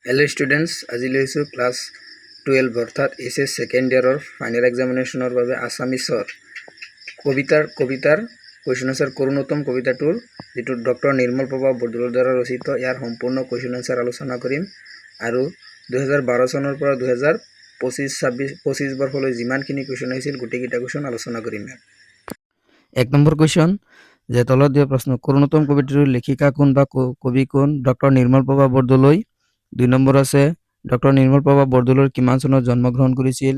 Hello' students, আজি লৈছোঁ class 12 অৰ্থাৎ HS ছেকেণ্ড ইয়াৰৰ ফাইনেল এক্সামিনেশ্যনৰ বাবে আছামিছৰ কবিতাৰ কুৱেশ্যন আনচাৰ কৰুণোত্তম কবিতাটোৰ যিটো ডক্টৰ নিৰ্মল প্ৰভা বৰদলৈৰ দ্বাৰা ৰচিত ইয়াৰ সম্পূৰ্ণ কুৱেশ্যন আনচাৰ আলোচনা কৰিম। আৰু 2012 চনৰ পৰা 2025 বৰ্ষলৈ যিমানখিনি কুৱেশ্যন আহিছিল গোটেইকেইটা কুৱেশ্যন আলোচনা কৰিম। 1 নম্বৰ কুৱেশ্যন যে তলত দিয়া প্ৰশ্ন কৰুণোত্তম কবিতাটোৰ লেখিকা কোন বা কবি কোন? ডক্টৰ নিৰ্মল প্ৰভা বৰদলৈ। 2 নম্বৰ আছে ডক্টৰ নিৰ্মল প্ৰভা বৰদলৈৰ কিমান চনত জন্মগ্ৰহণ কৰিছিল?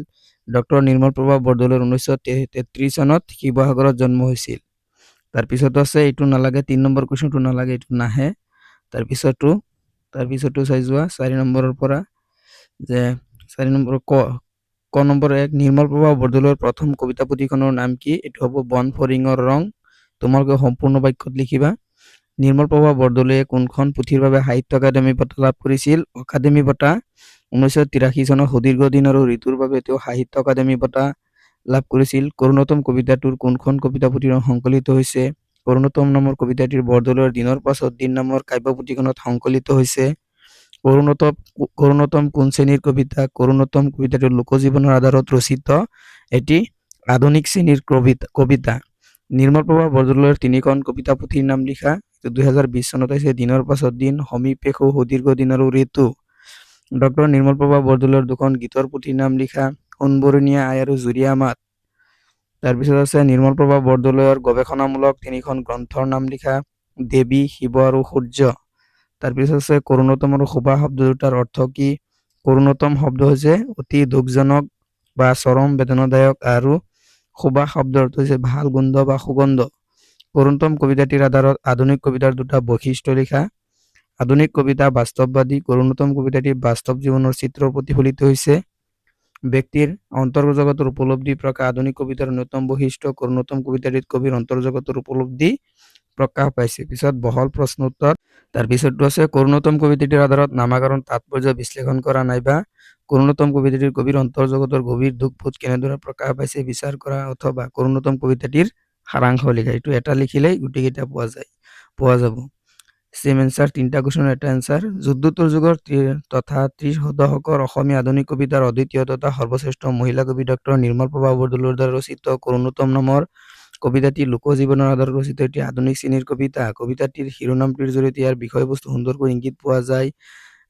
ডক্টৰ নিৰ্মল প্ৰভা বৰদলৈৰ 1933 চনত শিৱসাগৰত জন্ম হৈছিল। তাৰপিছত আছে এইটো নালাগে, 3 নম্বৰ কুৱেশ্যনটো নালাগে, এইটো নাহে। তাৰপিছতো চাই যোৱা 4 নম্বৰৰ পৰা যে 4 নম্বৰ ক নম্বৰ 1 নিৰ্মল প্ৰভা বৰদলৈৰ প্ৰথম কবিতা পুথিখনৰ নাম কি? এইটো হ'ব বন ফৰিঙৰ ৰং। তোমালোকে সম্পূৰ্ণ বাক্যত লিখিবা। নিৰ্মল প্ৰভা বৰদলৈয়ে কোনখন পুথিৰ বাবে সাহিত্য একাডেমী বঁটা লাভ কৰিছিল? অকাডেমী বঁটা। 1983 চনত সুদীৰ্ঘ দিন আৰু ঋতুৰ বাবে তেওঁ সাহিত্য একাডেমী বঁটা লাভ কৰিছিল। কৰুণোত্তম কবিতাটোৰ কোনখন কবিতা পুথিত সংকলিত হৈছে? কৰুণোত্তম নামৰ কবিতাটিৰ বৰদলৈৰ দিনৰ পাছত দিন নামৰ কাব্য পুথিখনত সংকলিত হৈছে। কৰুণোত্তম কোন শ্ৰেণীৰ কবিতা? কৰুণোত্তম কবিতাটো লোকজীৱনৰ আধাৰত ৰচিত এটি আধুনিক শ্ৰেণীৰ কবিতা। নিৰ্মল প্ৰভা বৰদলৈৰ 3খন কবিতা পুথিৰ নাম লিখা। 2020 চনত আহিছে দিনৰ পাছত দিন, সমীপেশু, সুদীৰ্ঘ দিন আৰু ঋতু। ডক্টৰ নিৰ্মল প্ৰভা বৰদলৈৰ 2খন গীতৰ পুথিৰ নাম লিখা। সোণবৰণীয়া আই আৰু জুৰীয়া মাত। তাৰপিছত আছে নিৰ্মল প্ৰভা বৰদলৈৰ গৱেষণামূলক 3খন গ্ৰন্থৰ নাম লিখা। দেৱী, শিৱ আৰু সূৰ্য। তাৰপিছত আছে কৰুণোত্তম আৰু সুভা শব্দ দুটাৰ অৰ্থ কি? কৰুণোত্তম শব্দ হৈছে অতি দুখজনক বা চৰম বেদনাদায়ক আৰু সুভা শব্দৰ অৰ্থ হৈছে ভাল গোন্ধ বা সুগন্ধ। কৰুণোত্তম কবিতাটিৰ আধাৰত আধুনিক কবিতাৰ 2টা বৈশিষ্ট্য লিখা। আধুনিক কবিতা বাস্তৱবাদী। কৰুণোত্তম কবিতাটি বাস্তৱ জীৱনৰ চিত্ৰ প্ৰতিফলিত হৈছে। ব্যক্তিৰ অন্তৰ্জগতৰ উপলব্ধি প্ৰকাশ। আধুনিক কবিতাৰ অন্যতম বৈশিষ্ট্য কৰুণোত্তম কবিতাটিত কবিৰ অন্তৰ্জগতৰ উপলব্ধি প্ৰকাশ পাইছে। পিছত বহল প্ৰশ্ন উত্তৰ। তাৰপিছতটো আছে কৰুণোত্তম কবিতাটিৰ আধাৰত নামাকৰণ তাৎপৰ্য বিশ্লেষণ কৰা নাইবা কৰুণোত্তম কবিতাটিৰ কবিৰ অন্তৰ্জগতৰ গভীৰ দুখবোধ কেনেদৰে প্ৰকাশ পাইছে বিচাৰ কৰা, অথবা কৰুণোত্তম কবিতাটিৰ সাৰাংশ লিখা। এইটো এটা লিখিলেই গোটেইকেইটা পোৱা যাব। সেম এনসাৰ, 3টা কুৱেশ্যনৰ এটা এনসাৰ। যুদ্ধোত্তৰ যুগৰ তথা 30 দশকৰ অসমীয়া আধুনিক কবিতাৰ অদ্বিতীয় তথা সৰ্বশ্ৰেষ্ঠ মহিলা কবি ডক্টৰ নিৰ্মল প্ৰভা বৰদলৈৰ দ্বাৰা ৰচিত কৰুণোত্তম নামৰ কবিতাটি লোকজীৱনৰ আধাৰত ৰচিত এটি আধুনিক শ্ৰেণীৰ কবিতা। কবিতাটিৰ শিৰোনামটিৰ জৰিয়তে ইয়াৰ বিষয়বস্তু সুন্দৰকৈ ইংগিত পোৱা যায়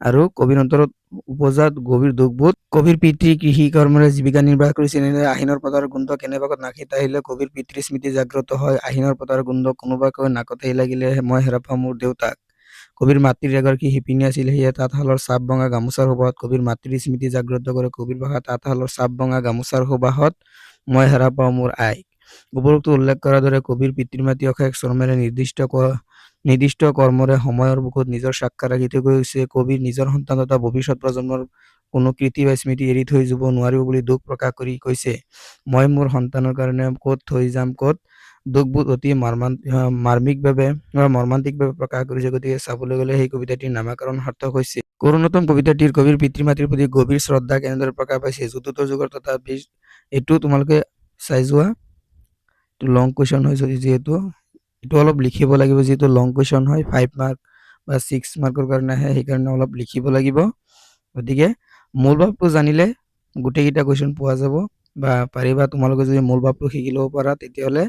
আৰু কবিৰ অন্তৰত উপজাত গভীৰ দুখবোধ। কবিৰ পিতৃ কৃষি কৰ্মৰে জীৱিকা নিৰ্বাহ কৰিছিল। আহিনৰ পথাৰৰ গোন্ধ কেনেবাকৈ নাকত আহিলে কবিৰ পিতৃৰ স্মৃতি জাগ্ৰত হয়। আহিনৰ পথাৰৰ গোন্ধ কোনোবাকৈ নাকত লাগিলে মই হেৰা পাওঁ মোৰ দেউতাক। কবিৰ মাতৃৰ এগৰাকী শিপিনী আছিল, সেয়ে তাঁতশালৰ চাপ ভঙা গামোচাৰ সুবাসত কবিৰ মাতৃৰ স্মৃতি জাগ্ৰত কৰে। কবিৰ ভাষা তাঁতশালৰ চাপ ভঙা গামোচাৰ সুবাসত মই হেৰা পাওঁ মোৰ আইক। উপৰোক্ত উল্লেখ কৰাৰ দৰে কবিৰ পিতৃ মাতৃ অশেষ শ্ৰমেৰে নিৰ্দিষ্ট কৰ্মৰে সময়ৰ বুকুত নিজৰ সাক্ষাৎ ৰাখি থৈ গৈছে। কবিৰ নিজৰ সন্তান তথা ভৱিষ্যত প্ৰজন্মৰ কোনো কৃতি বা স্মৃতি এৰি থৈ যাব নোৱাৰিব বুলি দুখ প্ৰকাশ কৰি কৈছে, মই মোৰ সন্তানৰ কাৰণে ক'ত থৈ যাম ক'ত। দুখবোধ অতি মৰ্মান্তিকভাৱে প্ৰকাশ কৰিছে। গতিকে চাবলৈ গ'লে সেই কবিতাটিৰ নামাকৰণ সাৰ্থক হৈছে। কৰুণোত্তম কবিতাটিৰ কবিৰ পিতৃ মাতৃৰ প্ৰতি গভীৰ শ্ৰদ্ধা কেনেদৰে প্ৰকাশ পাইছে? যুদ্ধোত্তৰ যুগৰ তথা এইটো তোমালোকে চাই যোৱা। লং কুৱেশ্যন হয় যিহেতু এইটো অলপ লিখিব লাগিব, যিহেতু লং কুৱেশ্যন হয় 5 মাৰ্ক বা 6 মাৰ্কৰ কাৰণে আহে, সেইকাৰণে অলপ লিখিব লাগিব। গতিকে মূল ভাৱটো জানিলে গোটেইকেইটা কুৱেশ্যন পোৱা যাব বা পাৰিবা। তোমালোকে যদি মূল ভাৱটো শিকি ল'ব পাৰা তেতিয়াহ'লে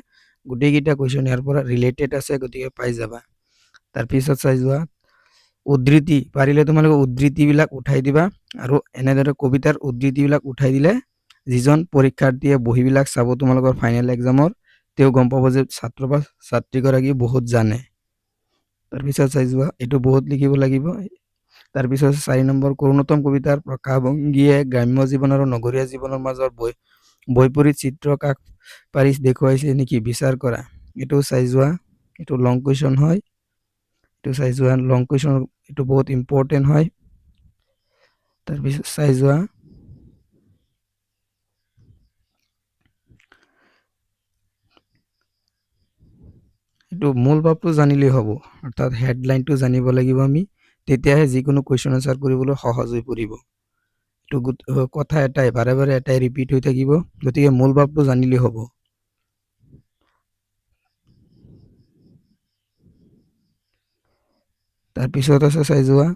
গোটেইকেইটা কুৱেশ্যন ইয়াৰ পৰা ৰিলেটেড আছে, গতিকে পাই যাবা। তাৰপিছত চাই যোৱা উদ্ধৃতি। পাৰিলে তোমালোকে উদ্ধৃতিবিলাক উঠাই দিবা আৰু এনেদৰে কবিতাৰ উদ্ধৃতিবিলাক উঠাই দিলে যিজন পৰীক্ষাৰ্থীয়ে বহীবিলাক চাব তোমালোকৰ ফাইনেল এক্সামৰ, তেওঁ গম পাব যে ছাত্ৰ বা ছাত্ৰীগৰাকী বহুত জানে। তাৰপিছত চাই যোৱা এইটো বহুত লিখিব লাগিব। তাৰপিছত 4 নম্বৰ কৰুণোত্তম কবিতাৰ প্ৰকাশভংগীয়ে গ্ৰাম্য জীৱন আৰু নগৰীয়া জীৱনৰ মাজৰ বৈপৰীত চিত্ৰ কাষ পাৰি দেখুৱাইছে নেকি বিচাৰ কৰা। এইটো চাই যোৱা। এইটো লং কুৱেশ্যন হয়, এইটো চাই যোৱা। লং কুৱেশ্যন এইটো বহুত ইম্পৰ্টেণ্ট হয়। তাৰপিছত চাই যোৱা এইটো মূল ভাৱটো জানিলেই হ'ব, অৰ্থাৎ হেডলাইনটো জানিব লাগিব আমি, তেতিয়াহে যিকোনো কুৱেশ্যন আনচাৰ কৰিবলৈ সহজ হৈ পৰিব। এইটো কথা এটাই বাৰে বাৰে এটাই ৰিপিট হৈ থাকিব, গতিকে মূল ভাৱটো জানিলেই হ'ব। তাৰপিছত আছে চাই যোৱা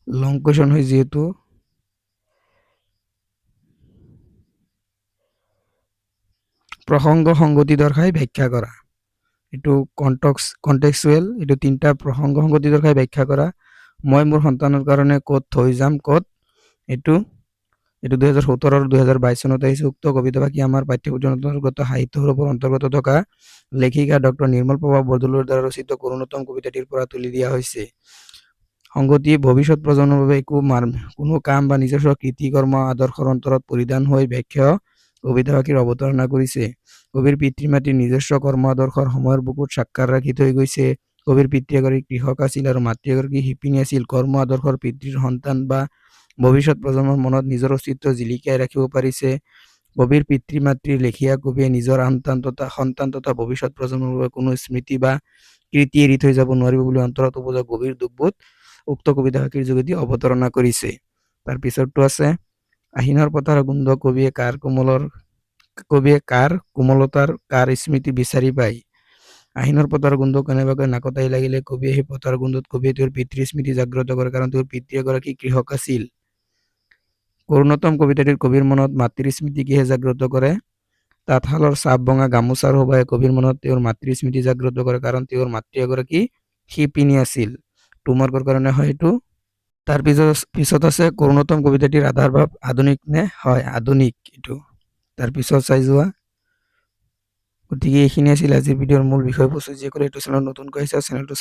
লং কুৱেশ্যন হয় যিহেতু প্ৰসংগ সংগতি দৰ্শাই ব্যাখ্যা কৰা। এইটো কণ্টেক্সচুৱেল, এইটো 3টা প্ৰসংগ সংগতি দৰ্শাই ব্যাখ্যা কৰা। মই মোৰ সন্তানৰ কাৰণে ক'ত থৈ যাম ক'ত, এইটো 2017 আৰু 2022 চনত আহিছে। উক্ত কবিতাফাঁকি আমাৰ পাঠ্যপুথিৰ অন্তৰ্গত সাহিত্য সৌৰভৰ অন্তৰ্গত থকা লেখিকা ডক্টৰ নিৰ্মল প্ৰভা বৰদলৈৰ দ্বাৰা ৰচিত কৰুণোত্তম কবিতাটিৰ পৰা তুলি দিয়া হৈছে। সংগতি ভৱিষ্যত প্ৰজন্মৰ বাবে কোনো কাম বা নিজস্ব কৃতিকৰ্ম আদৰ্শৰ অন্তৰত পৰিধান হৈ ব্যাখ্যা কবিতাফাঁকিৰ অৱতাৰণা কৰিছে। কবিৰ পিতৃ মাতৃৰ নিজস্ব কৰ্ম আদৰ্শৰ সময়ৰ বুকুত সাক্ষৰ ৰাখি থৈ গৈছে। কবিৰ পিতৃ এগৰাকী কৃষক আছিল আৰু মাতৃ এগৰাকী শিপিনী আছিল। কৰ্ম আদৰ্শৰ পিতৃৰ সন্তান বা ভৱিষ্যত প্ৰজন্মৰ মনত নিজৰ অস্তিত্ব জিলিকাই ৰাখিব পাৰিছে। কবিৰ পিতৃ মাতৃৰ লেখীয়া কবিয়ে নিজৰ সন্তান তথা ভৱিষ্যত প্ৰজন্মৰ বাবে কোনো স্মৃতি বা কৃতি এৰি থৈ যাব নোৱাৰিব বুলি অন্তৰত উপজা গভীৰ দুখবোধ উক্ত কবিতাফাঁকিৰ যোগেদি অৱতাৰণা কৰিছে। তাৰ পিছৰটো আছে আহিনৰ পথাৰ গোন্ধ কবিয়ে কাৰ কোমলতাৰ কাৰ স্মৃতি বিচাৰি পায়। আহিনৰ পথাৰ গোন্ধ কেনেবাকৈ নাকতাই লাগিলে কবিয়ে সেই পথাৰ গোন্ধত কবিয়ে তেওঁৰ পিতৃৰ স্মৃতি জাগ্ৰত কৰে, কাৰণ তেওঁৰ পিতৃ এগৰাকী কৃষক আছিল। কৰুণোত্তম কবিতাটিৰ কবিৰ মনত মাতৃৰ স্মৃতি কিহে জাগ্ৰত কৰে? তাঁতশালৰ চাপ ভঙা গামোচাৰ শোভাই কবিৰ মনত তেওঁৰ মাতৃৰ স্মৃতি জাগ্ৰত কৰে, কাৰণ তেওঁৰ মাতৃ এগৰাকী শিপিনী আছিল। 2 মাৰ্কৰ কাৰণে হয় এইটো। তাৰ পিছত আছে কৰুণোত্তম কবিতাটিৰ আধাৰ ভাৱ আধুনিক নে? হয়, আধুনিক এইটো। তাৰ পিছত চাই যোৱা। গতিকে এইখিনি আছিল আজিৰ ভিডিঅ'ৰ মূল বিষয়বস্তু। যিসকলে এইটো চেনেলত নতুনকৈ আহিছে চেনেলটো